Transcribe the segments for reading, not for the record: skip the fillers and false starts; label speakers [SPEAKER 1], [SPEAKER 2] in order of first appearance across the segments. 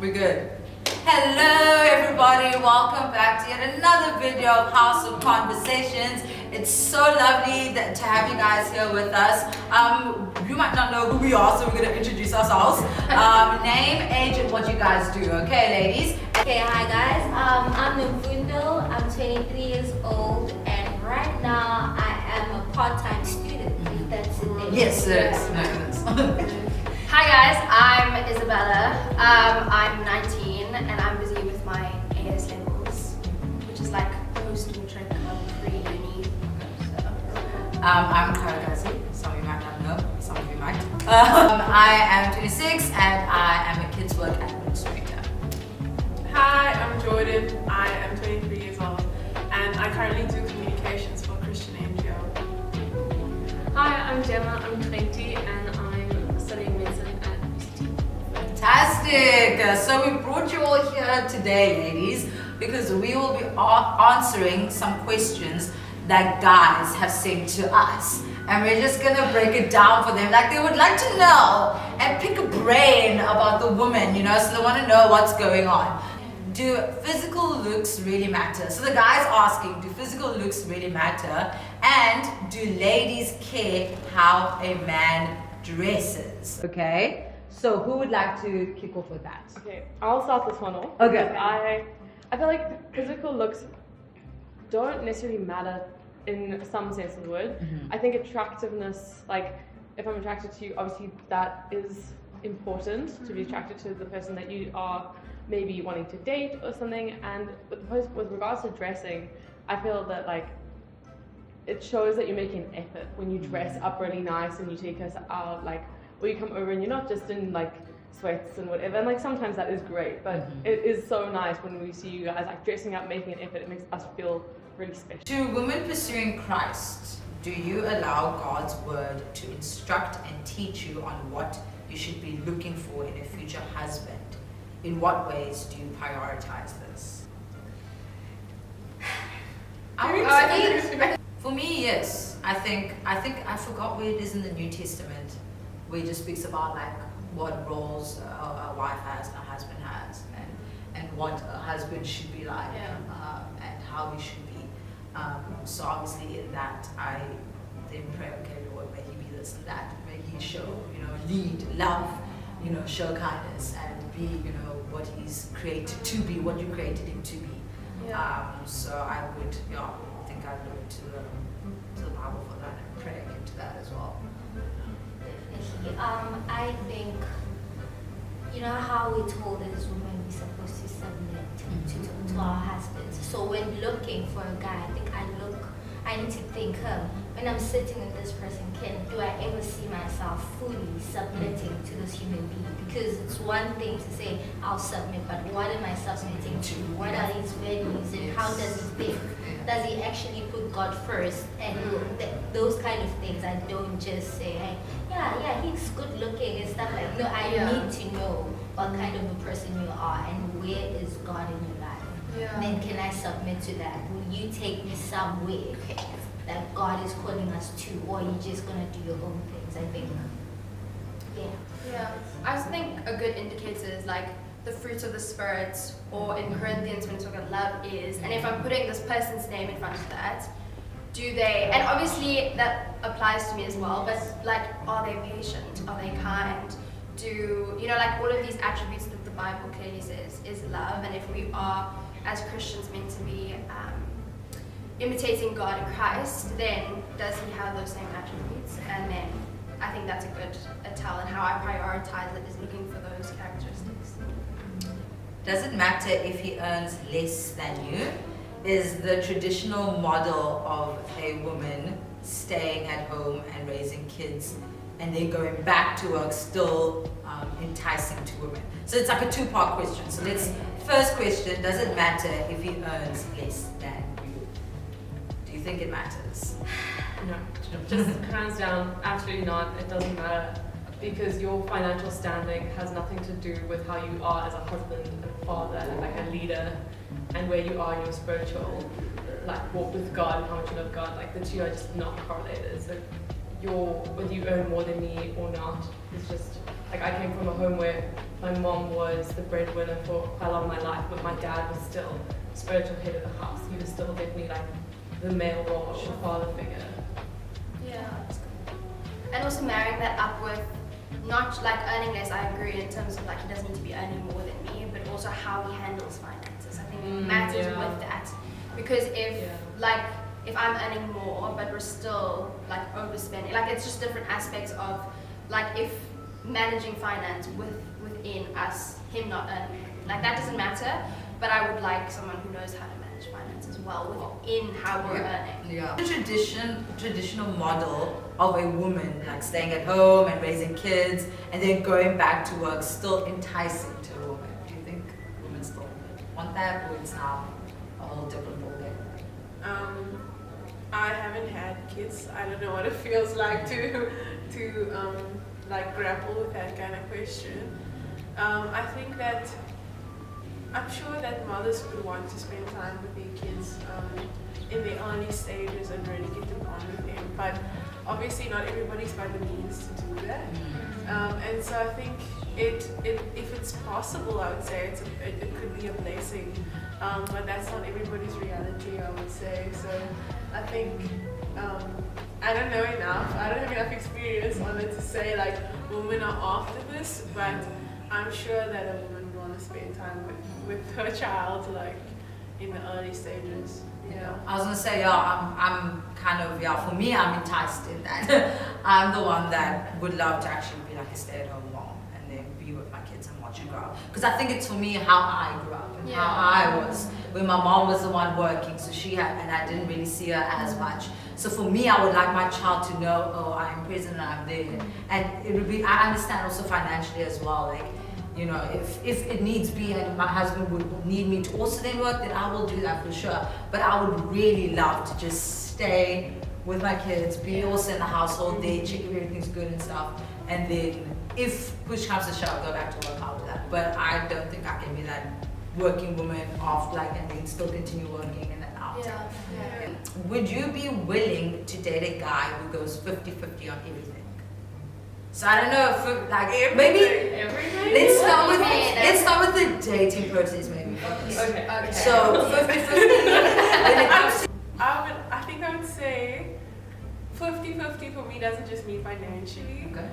[SPEAKER 1] We're good. Hello everybody, welcome back to yet another video of House of Conversations. It's so lovely to have you guys here with us. You might not know who we are, so we're going to introduce ourselves. Name, age, and what you guys do. Okay, ladies?
[SPEAKER 2] Okay, hi guys. I'm Nvundo. I'm 23 years old, and right now I am a part-time student. That's it.
[SPEAKER 1] Yes, it is. No, it is.
[SPEAKER 3] Hi guys, I'm Isabella. I'm 19 and I'm busy with my AS levels, which is like post-matric pre-uni. So.
[SPEAKER 1] I'm Karagazi. Some of you might not know, some of you might. I am 26 and I am a kids work administrator.
[SPEAKER 4] Hi, I'm Jordan. I am 23 years old and I currently do communications for a Christian NGO.
[SPEAKER 5] Hi, I'm Gemma. I'm 20 and I'm studying medicine at UCT.
[SPEAKER 1] Fantastic! So we brought you all here today, ladies, because we will be answering some questions that guys have sent to us. And we're just gonna break it down for them. Like, they would like to know and pick a brain about the woman, so they want to know what's going on. Do physical looks really matter? So the guy's asking, do physical looks really matter? And do ladies care how a man dresses? Okay, so who would like to kick off with that?
[SPEAKER 5] Okay, I'll start this one off.
[SPEAKER 1] Okay.
[SPEAKER 5] Because I feel like physical looks don't necessarily matter in some sense of the word.
[SPEAKER 1] Mm-hmm.
[SPEAKER 5] I think attractiveness, like if I'm attracted to you, obviously that is important to be attracted to the person that you are maybe wanting to date or something. And with regards to dressing, I feel that like it shows that you're making an effort when you dress up really nice and you take us out, like, or you come over and you're not just in like sweats and whatever. And like sometimes that is great, but it is so nice when we see you guys like dressing up, making an effort. It makes us feel really special.
[SPEAKER 1] To women pursuing Christ, do you allow God's word to instruct and teach you on what you should be looking for in a future husband? In what ways do you prioritize this? For me, yes. I think I forgot where it is in the New Testament, where it just speaks about like what roles a wife has and a husband has, and what a husband should be like, and how he should be. So obviously in that, I then pray, okay, Lord, may he be this and that, may he show, lead, love, show kindness, and be, what he's created to be, what you created him to be. So I would, think I'd look to the Bible for that and pray into that as well.
[SPEAKER 2] Definitely. I think, how we're told as women we're supposed to submit to our husbands. So when looking for a guy, I need to think, when I'm sitting with this person, do I ever see myself fully submitting to this human being? Because it's one thing to say, I'll submit, but what am I submitting to? What are his values and how does he think? Does he actually put God first? And those kind of things. I don't just say, hey, yeah, he's good looking and stuff like that. No, I need to know what kind of a person you are and where is God in your life. Then can I submit to that? Will you take me somewhere that God is calling us to, or are you just gonna do your own things? I think,
[SPEAKER 3] I just think a good indicator is like the fruit of the spirit, or in Corinthians when we talk about love is, and if I'm putting this person's name in front of that, do they, and obviously that applies to me as well, but like, are they patient? Are they kind? Do, like all of these attributes that the Bible clearly says is love, and if we are as Christians meant to be imitating God in Christ, then does he have those same attributes? And then I think that's a tell, and how I prioritize it is looking for those characteristics.
[SPEAKER 1] Does it matter if he earns less than you? Is the traditional model of a woman staying at home and raising kids and then going back to work still enticing to women? So it's like a two-part question. So first question, does it matter if he earns less than you? Do you think it matters?
[SPEAKER 5] No, just hands down, absolutely not. It doesn't matter, because your financial standing has nothing to do with how you are as a husband and father and like a leader, and where you are in your spiritual walk with God and how much you love God. Like the two are just not correlated. So whether you earn more than me or not is just like I came from a home where my mom was the breadwinner for quite a lot of my life, but my dad was still spiritual head of the house. He was still definitely like the male role, the father figure.
[SPEAKER 3] Yeah. And also marrying that up with not like earning less, I agree in terms of like he doesn't need to be earning more than me, but also how he handles finances. I think it matters with that. Because if I'm earning more but we're still like overspending, like it's just different aspects of like if managing finance within us, him not earning, like that doesn't matter, but I would like someone who knows how to manage finance as well within how we're earning.
[SPEAKER 1] Yeah. The traditional model of a woman like staying at home and raising kids and then going back to work still enticing to a woman. Do you think women still want that, or it's now a whole different ballgame?
[SPEAKER 4] I haven't had kids. I don't know what it feels like to like grapple with that kind of question. I think that I'm sure that mothers would want to spend time with their kids in their early stages and really get to bond with them. But obviously, not everybody's got the means to do that. And so I think if it's possible, I would say it could be a blessing. But that's not everybody's reality, I would say. So I think I don't know enough. I don't have enough experience on it to say like women are after this, but I'm sure that a woman would want to spend time with her child like in the early stages.
[SPEAKER 1] Yeah, I was gonna say, I'm kind of, for me, I'm enticed in that. I'm the one that would love to actually be like a stay-at-home mom and then be with my kids and watch them grow up. Because I think it's for me how I grew up and how I was, when my mom was the one working, so she had, and I didn't really see her as much. So for me, I would like my child to know, oh, I'm present and I'm there. And it would be, I understand also financially as well, like, you know, if it needs be and my husband would need me to also then work, then I will do that for sure. But I would really love to just stay with my kids, be also in the household, there, check if everything's good and stuff. And then if push comes to shove, I'll go back to work after that. But I don't think I can be that working woman off like and then still continue working and then out.
[SPEAKER 3] Yeah.
[SPEAKER 1] Would you be willing to date a guy who goes 50-50 on everything? So I don't know if like maybe let's start with the dating process maybe.
[SPEAKER 5] Okay.
[SPEAKER 1] So 50-50 when it comes to
[SPEAKER 4] I think I would say 50-50 for me doesn't just mean financially.
[SPEAKER 1] okay.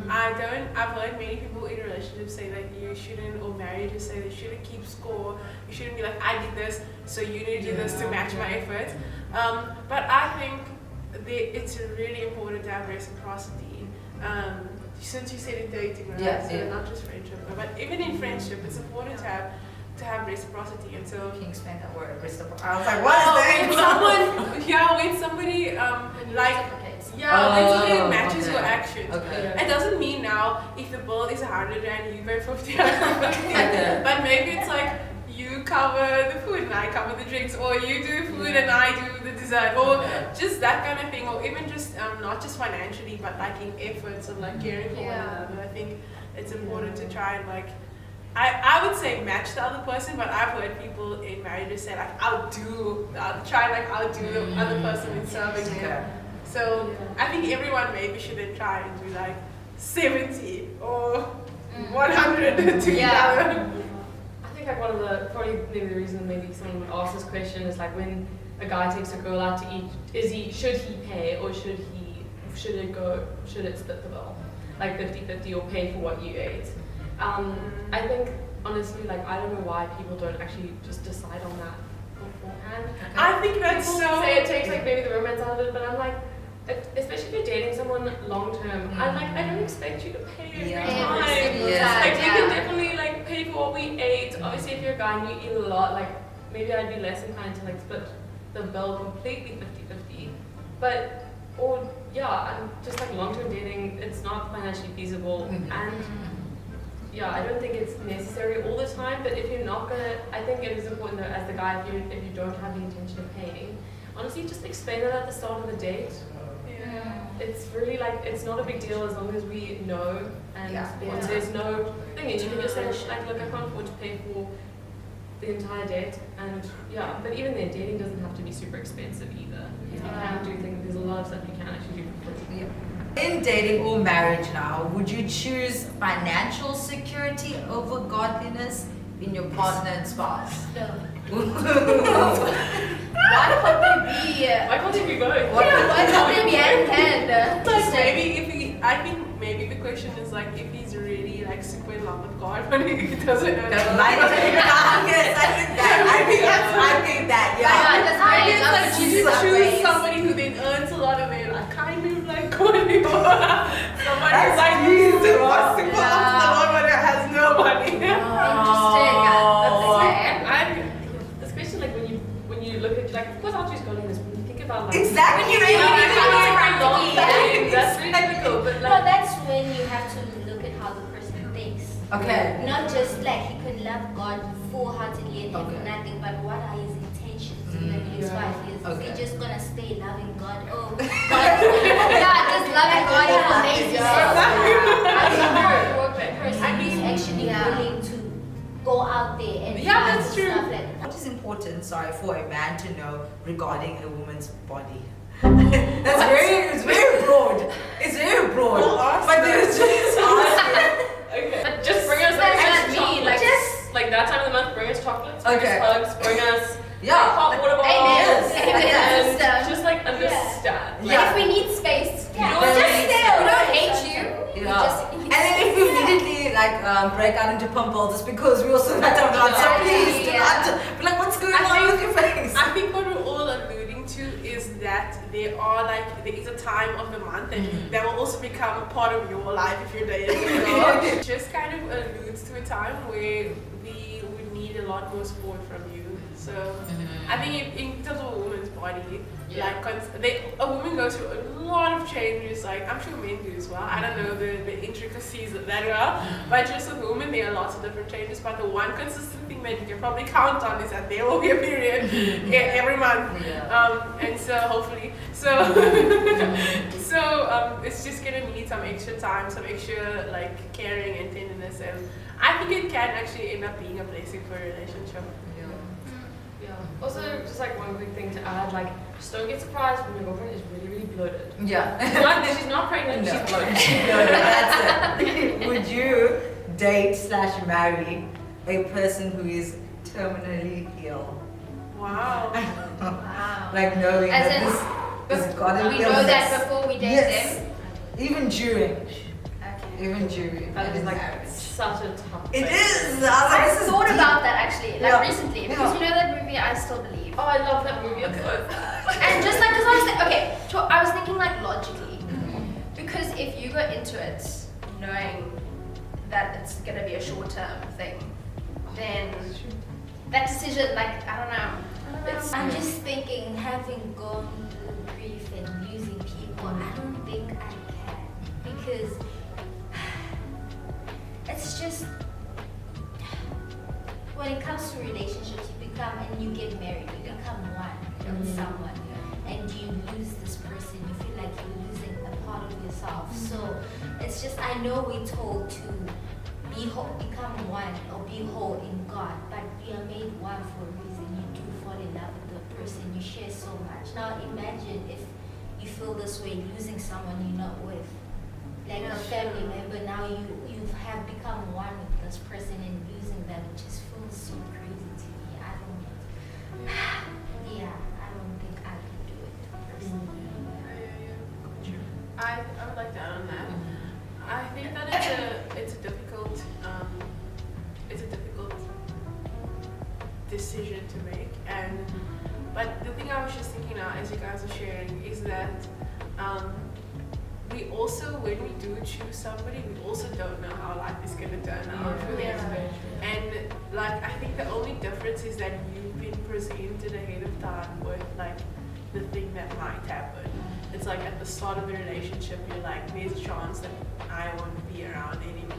[SPEAKER 4] I've heard many people in relationships say that you shouldn't, or marriages say they shouldn't keep score. You shouldn't be like, I did this, so you need to do this to match my effort. But I think it's really important to have reciprocity. Since you said in dating, right? So not just friendship, but even in friendship, it's important to have reciprocity. And so
[SPEAKER 1] Can you explain that word? Reciprocity. I was like, what is that?
[SPEAKER 4] when somebody when somebody matches your actions.
[SPEAKER 1] Okay.
[SPEAKER 4] It doesn't mean now if the bill is 100 and you pay 50, I pay 50. But maybe it's like you cover the food and I cover the drinks, or you do food and I do the dessert, or just that kind of thing, or even just not just financially, but like in efforts of like caring for one another. I think it's important to try and like I would say match the other person, but I've heard people in marriages say like outdo the other person in serving them. So I think everyone maybe shouldn't try and do like 70 or 100 together.
[SPEAKER 5] I think like one of the, probably maybe the reason maybe someone would ask this question is like when a guy takes a girl out to eat, should he pay or should it split the bill? Like 50-50 or pay for what you ate? I think honestly, like I don't know why people don't actually just decide on that beforehand.
[SPEAKER 4] I think that's
[SPEAKER 5] people
[SPEAKER 4] so.
[SPEAKER 5] say it takes like maybe the romance out of it, but I'm like, especially if you're dating someone long term, I'm like, I don't expect you to pay every time. Like we can definitely like pay for what we ate. Obviously, if you're a guy and you eat a lot, like maybe I'd be less inclined to like split the bill completely 50-50. But I'm just like long term dating, it's not financially feasible and. I don't think it's necessary all the time, but if you're not gonna, I think it is important though, as the guy, if you don't have the intention of paying, honestly, just explain it at the start of the date. It's really like, it's not a big deal as long as we know, and there's no thing, you can just say, like, look, I can't afford to pay for the entire date, and but even then, dating doesn't have to be super expensive either. You can do things, there's a lot of stuff you can actually do for free.
[SPEAKER 1] In dating or marriage now, would you choose financial security over godliness in your partner and spouse?
[SPEAKER 2] No.
[SPEAKER 3] Why can't they be?
[SPEAKER 5] Why can't it be both?
[SPEAKER 3] Why can't they be hand?
[SPEAKER 4] Like maybe if he, I think maybe the question is like if he's really like super in love with God, but he doesn't know.
[SPEAKER 1] Yes, I think that,
[SPEAKER 3] Yeah,
[SPEAKER 1] yeah.
[SPEAKER 3] just
[SPEAKER 4] I
[SPEAKER 3] very
[SPEAKER 4] guess
[SPEAKER 3] love
[SPEAKER 4] like
[SPEAKER 3] to
[SPEAKER 4] you
[SPEAKER 3] choose that
[SPEAKER 4] choose
[SPEAKER 3] race.
[SPEAKER 4] somebody who then earns a lot and they're like kind of like going somebody who's like
[SPEAKER 1] Jesus.
[SPEAKER 4] super
[SPEAKER 3] Yeah.
[SPEAKER 4] up to the Lord but has no money.
[SPEAKER 3] Interesting. That's fair.
[SPEAKER 5] Especially like when you look at, like, of course I'll choose godliness, but when you think about like
[SPEAKER 1] Exactly.
[SPEAKER 3] When you really
[SPEAKER 5] Yeah,
[SPEAKER 3] think about it practically,
[SPEAKER 5] yeah. That's really difficult, but
[SPEAKER 2] No,
[SPEAKER 5] like
[SPEAKER 2] that's when you have to look at how the person thinks.
[SPEAKER 1] Okay.
[SPEAKER 2] Not just like he could love God full-heartedly and have
[SPEAKER 1] Okay.
[SPEAKER 2] nothing, but what are his intentions in the next 5 years? Is
[SPEAKER 1] Okay.
[SPEAKER 2] he just gonna stay loving God? Oh, God,
[SPEAKER 3] Yeah, just loving God is amazing.
[SPEAKER 2] person is actually willing to go out there and
[SPEAKER 4] Yeah,
[SPEAKER 2] find
[SPEAKER 4] that's true.
[SPEAKER 2] stuff like
[SPEAKER 1] What is important, for a man to know regarding a woman's body? It's very broad. It's very broad.
[SPEAKER 4] Well, ask
[SPEAKER 1] But
[SPEAKER 4] them.
[SPEAKER 1] there's just asking.
[SPEAKER 5] okay. But just bring us
[SPEAKER 3] That's
[SPEAKER 5] like
[SPEAKER 3] just me,
[SPEAKER 5] chocolates.
[SPEAKER 3] like,
[SPEAKER 5] like that time of the month, bring us chocolates, bring
[SPEAKER 1] Okay.
[SPEAKER 5] us hugs, bring us
[SPEAKER 1] Yeah.
[SPEAKER 5] hot water bottles.
[SPEAKER 1] Yes.
[SPEAKER 3] Amen.
[SPEAKER 5] And just like understand.
[SPEAKER 1] Yeah.
[SPEAKER 3] And if we need space,
[SPEAKER 2] Yeah.
[SPEAKER 3] we just stay. We don't hate you. We
[SPEAKER 1] Yeah.
[SPEAKER 3] just
[SPEAKER 1] And then if you immediately break out into pimples, it's because we also had to blood. So please do not. Be like, what's going on with your face?
[SPEAKER 4] I think what we're all alluding to is that there is a time of the month that will also become a part of your life if you're dating. It just kind of alludes to a time where we would need a lot more support from you. So I think in terms of a woman's body, a woman goes through a lot of changes. Like I'm sure men do as well. I don't know the intricacies of that well, but just with women there are lots of different changes. But the one consistent thing that you can probably count on is that there will be a period every month. And so hopefully, it's just gonna need some extra time, some extra like caring and tenderness, and I think it can actually end up being a blessing for a relationship.
[SPEAKER 5] Yeah. Also, just like one quick thing to add, like just don't get surprised when your girlfriend is really, really bloated.
[SPEAKER 1] Yeah.
[SPEAKER 5] She's not pregnant,
[SPEAKER 1] No.
[SPEAKER 5] she's bloated.
[SPEAKER 1] That's it. Would you date/marry a person who is terminally ill?
[SPEAKER 4] Wow.
[SPEAKER 3] wow.
[SPEAKER 1] Like knowing
[SPEAKER 3] As
[SPEAKER 1] that
[SPEAKER 3] in,
[SPEAKER 1] this godly
[SPEAKER 3] We know that before we date
[SPEAKER 1] Yes.
[SPEAKER 3] them.
[SPEAKER 1] Even during.
[SPEAKER 3] Okay.
[SPEAKER 1] Even during.
[SPEAKER 5] That is like
[SPEAKER 1] marriage.
[SPEAKER 5] such a tough
[SPEAKER 1] It
[SPEAKER 5] thing.
[SPEAKER 1] is.
[SPEAKER 3] I
[SPEAKER 1] This is
[SPEAKER 3] thought
[SPEAKER 1] deep.
[SPEAKER 3] about that actually, like
[SPEAKER 1] Yeah.
[SPEAKER 3] recently, because you know that movie I Still Believe.
[SPEAKER 5] Oh, I love that movie. It's
[SPEAKER 1] Okay.
[SPEAKER 5] so sad.
[SPEAKER 3] And just like, because I was I was thinking like logically, because if you go into it knowing that it's gonna be a short-term thing, then that decision, like I don't know,
[SPEAKER 2] I'm just thinking, having gone through grief and losing people, I don't think I can, because it's just when it comes to relationships, you become and you get married, you become one with someone, and you lose this person, you feel like you're losing a part of yourself. So it's just, I know we're told to be whole, become one, or be whole in God, but we are made one for a reason. You do fall in love with the person, you share so much. Now imagine if you feel this way losing someone you're not with, like a family member. Now you have become one with this person, and losing them, it just feels so crazy to me. I don't think I could do it personally.
[SPEAKER 4] I would like to add on that. I think that it's a difficult decision to make, but the thing I was just thinking now as you guys are sharing is that we also, when we do choose somebody, we also don't know how life is going to turn out for them. And like I think the only difference is that you've been presented ahead of time with like the thing that might happen. It's like at the start of the relationship, you're like, there's a chance that I won't be around anymore.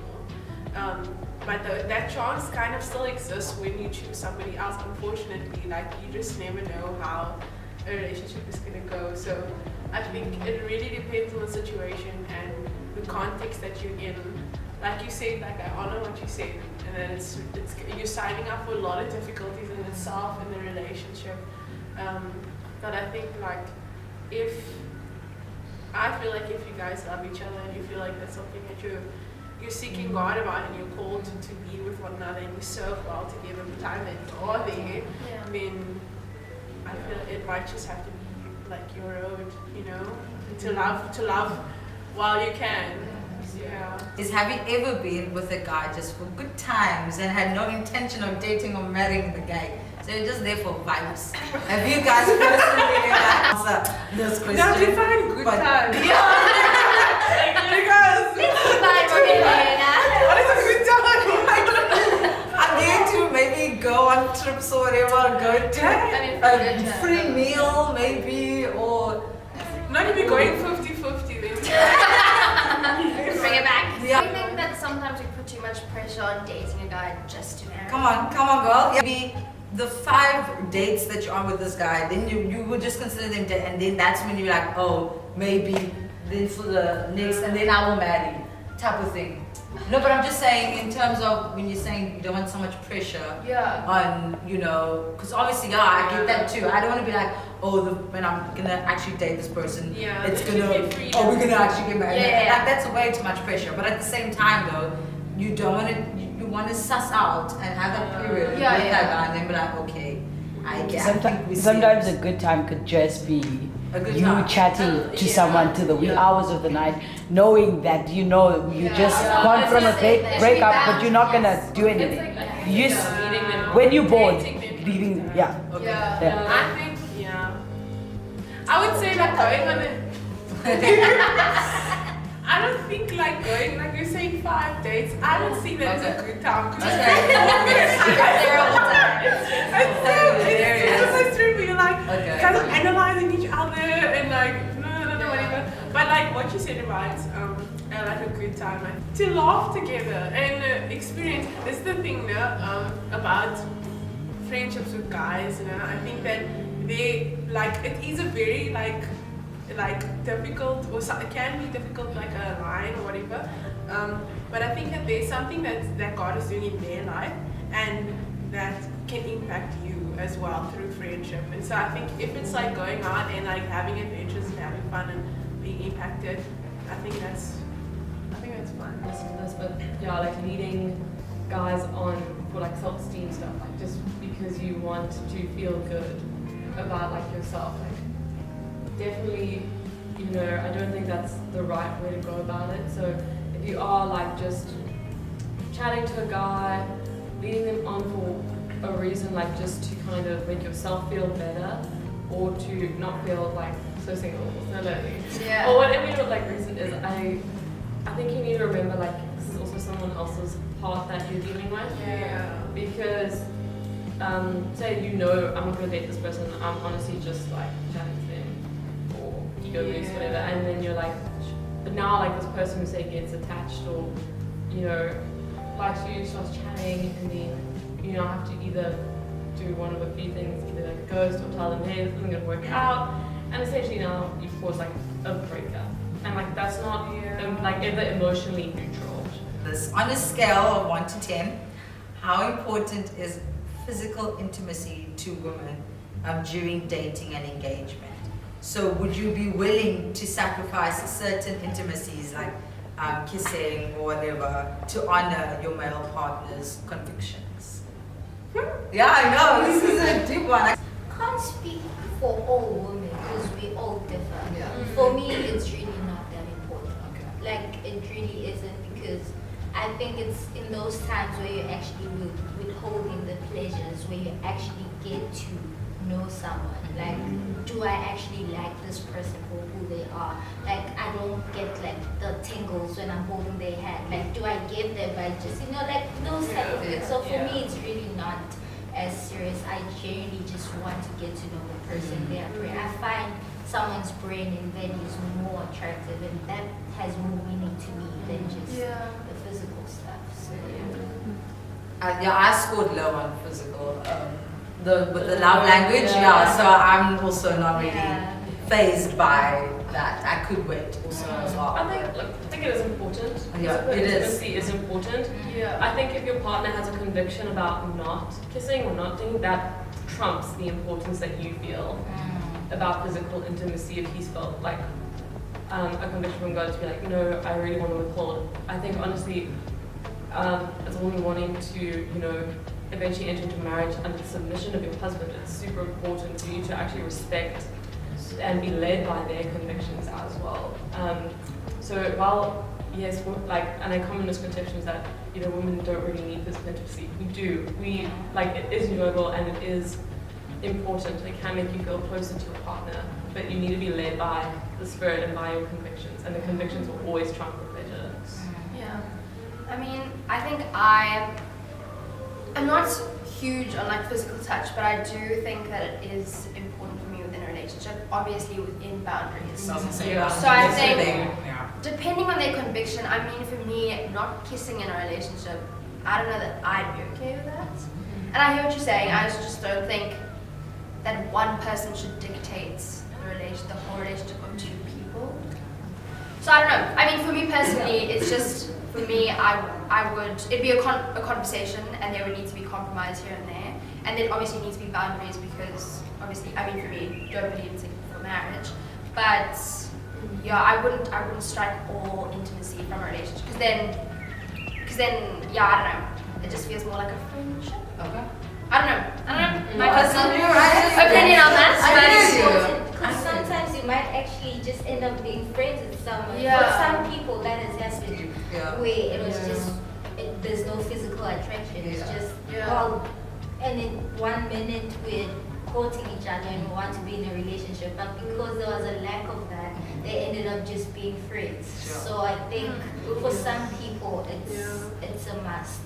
[SPEAKER 4] But that chance kind of still exists when you choose somebody else. Unfortunately, like you just never know how a relationship is gonna go. So I think it really depends on the situation and the context that you're in. Like you said, like I honor what you said, and then it's you're signing up for a lot of difficulties in itself in the relationship. But I think like if I feel like if you guys love each other and you feel like that's something that you're seeking God about and you're called to be with one another and you serve well together the time that you are there, then I feel it might just have to be like your road, you know, to love while you can. Yeah.
[SPEAKER 1] Have you ever been with a guy just for good times and had no intention of dating or marrying the guy? So you're just there for vibes. Have you guys personally answer this question?
[SPEAKER 4] Now define good times. Because what is a good time?
[SPEAKER 1] I'm there to maybe go on trips or whatever, go to a free meal maybe, or
[SPEAKER 4] not even going 50-50 then.
[SPEAKER 3] Bring it back.
[SPEAKER 1] Yeah.
[SPEAKER 3] Do you think that sometimes we put too much pressure on dating a guy just to marry?
[SPEAKER 1] Come on girl. Maybe the 5 dates that you're on with this guy, then you would just consider them dead, and then that's when you're like, oh, maybe then for the next, and then I will marry, type of thing. No, but I'm just saying in terms of when you're saying you don't want so much pressure on, you know, because obviously, I get that too. I don't want to be like, oh, when I'm gonna actually date this person, it's gonna, we're gonna actually get married. Like, that's way too much pressure. But at the same time, though, you don't want to. You want to suss out and have that period with that guy, and then be like, okay, I get.
[SPEAKER 6] Sometimes a good time could just be you chatting to someone till the wee hours of the night, knowing that you just gone from a breakup, but you're not gonna do anything. You when you're bored, leaving.
[SPEAKER 4] I think I would say like going on a. I don't think like going, like you're saying 5 dates, I don't see that as a good time. It's true, but you're like kind of analyzing each other and like, no, whatever. But like what you said about like a good time, like, to laugh together and experience. This is the thing about friendships with guys, you know. I think that they, like, it is a very like difficult, or it can be difficult, like a line or whatever, but I think that there's something that God is doing in their life and that can impact you as well through friendship. And so I think if it's like going out and like having adventures and having fun and being impacted, I think that's fun.
[SPEAKER 5] But yeah, like leading guys on for like self-esteem stuff, like just because you want to feel good about like yourself, like definitely, you know, I don't think that's the right way to go about it. So if you are like just chatting to a guy, leading them on for a reason, like just to kind of make yourself feel better, or to not feel like so single, so lonely, or whatever your like reason is, I think you need to remember like this is also someone else's part that you're dealing with. Because say you know I'm not gonna date this person, I'm honestly just like chatting to them or ego boost, whatever, and then you're like, but now like this person who say gets attached or, you know, likes you, starts chatting, and then you know I have to either do one of a few things, either like ghost or tell them, hey, this isn't gonna work out, and essentially now you've caused like a breakup, and like that's not like ever emotionally neutral.
[SPEAKER 1] This on a scale of 1 to 10, how important is physical intimacy to women during dating and engagement? So would you be willing to sacrifice certain intimacies like kissing or whatever to honor your male partner's convictions? Yeah, I know, this is a deep one.
[SPEAKER 2] I can't speak for all women because we all differ. For me, it's really not that important. Like, it really isn't, because I think it's in those times where you're actually withholding the pleasures, where you actually get to know someone. Like, do I actually like this person for who they are? Like, I don't get like the tingles when I'm holding their hand. Like, do I get them by just, you know, like those type of things. So for me, it's really not as serious. I genuinely just want to get to know the person they are. I find someone's brain and values more attractive, and that has more meaning to me than just the physical stuff. So
[SPEAKER 1] I scored low on physical. With the love language, so I'm also not really phased by that. I could wait also as well.
[SPEAKER 5] I think it is important.
[SPEAKER 1] It
[SPEAKER 5] is important. I think if your partner has a conviction about not kissing or not doing that, trumps the importance that you feel about physical intimacy. If he's felt like a conviction from God to be like, no, I really want to withhold. I think honestly, as a woman wanting to, eventually enter into marriage under the submission of your husband, it's super important for you to actually respect and be led by their convictions as well. So while, yes, and a common misconception is that, women don't really need physical intimacy. We do. It is enjoyable and it is important. It can make you feel closer to your partner, but you need to be led by the Spirit and by your convictions, and the convictions will always trump the pleasure.
[SPEAKER 3] Yeah. I mean, I think I'm not huge on physical touch, but I do think that it is important for me within a relationship, obviously within boundaries. So I think, depending on their conviction, I mean, for me, not kissing in a relationship, I don't know that I'd be okay with that. And I hear what you're saying. I just don't think that one person should dictate the whole relationship of two people. So I don't know. I mean, for me personally, it's just, for me, it'd be a conversation, and there would need to be compromise here and there. And there obviously needs to be boundaries because, obviously, I mean, for me, don't believe in for marriage. But, yeah, I wouldn't strike all intimacy from a relationship. Because then, yeah, I don't know. It just feels more like a friendship.
[SPEAKER 1] Okay.
[SPEAKER 3] I don't know. My personal opinion on that.
[SPEAKER 2] Because sometimes you might actually just end up being friends with someone.
[SPEAKER 3] Yeah.
[SPEAKER 2] For some people, that has happened.
[SPEAKER 1] Yeah.
[SPEAKER 2] Where it was just, there's no physical attraction. It's just, and in 1 minute we're courting each other and we want to be in a relationship. But because there was a lack of that, they ended up just being friends.
[SPEAKER 1] Sure.
[SPEAKER 2] So I think for some people, it's a must.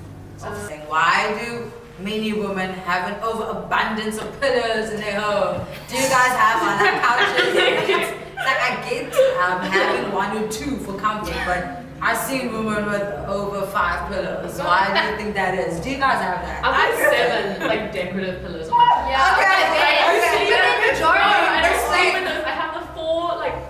[SPEAKER 1] Why do many women have an overabundance of pillows in their home? Do you guys have on their couches? It's like I get having 1 or 2 for comfort, but I've seen women with over 5 pillows. Why do you think that is? Do you guys have that?
[SPEAKER 5] I've got 7 decorative pillows on my bed.
[SPEAKER 3] Yeah.
[SPEAKER 5] I have the 4,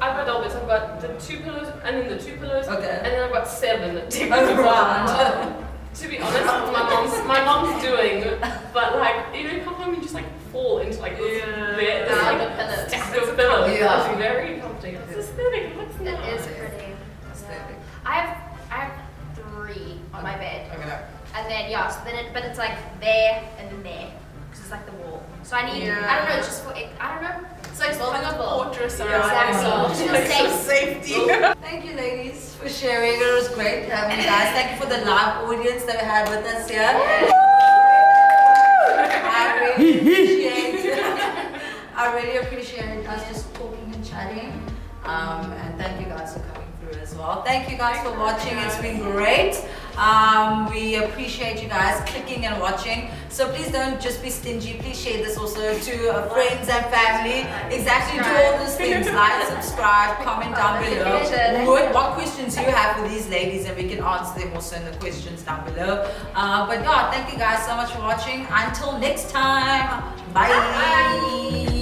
[SPEAKER 5] I've got double beds. I've got the 2 pillows and then the 2 pillows.
[SPEAKER 1] Okay.
[SPEAKER 5] And then I've got 7 decorative pillows. To be honest, my mom's doing, but you come home and just fall into this stack of pillows.
[SPEAKER 1] Yeah.
[SPEAKER 5] It's very comforting. It's aesthetic. It looks nice.
[SPEAKER 3] It is pretty.
[SPEAKER 1] Aesthetic.
[SPEAKER 3] I have 3 on my bed.
[SPEAKER 1] Okay.
[SPEAKER 3] And then but it's there and then there. Because it's the wall. So I need, I don't know, just for, I don't know. So it's comfortable.
[SPEAKER 4] Fortress
[SPEAKER 3] Exactly.
[SPEAKER 4] Safety.
[SPEAKER 1] Thank you, ladies, for sharing. It was great having you guys. Thank you for the live audience that we had with us here. I really appreciate us just talking and chatting. And thank you guys for coming through as well. Thank you guys for watching. It's been great. We appreciate you guys clicking and watching. So please don't just be stingy. Please share this also to friends and family. Exactly, do all those things. Like, subscribe, comment down below. What questions you have for these ladies, and we can answer them also in the questions down below. But yeah, thank you guys so much for watching. Until next time, bye.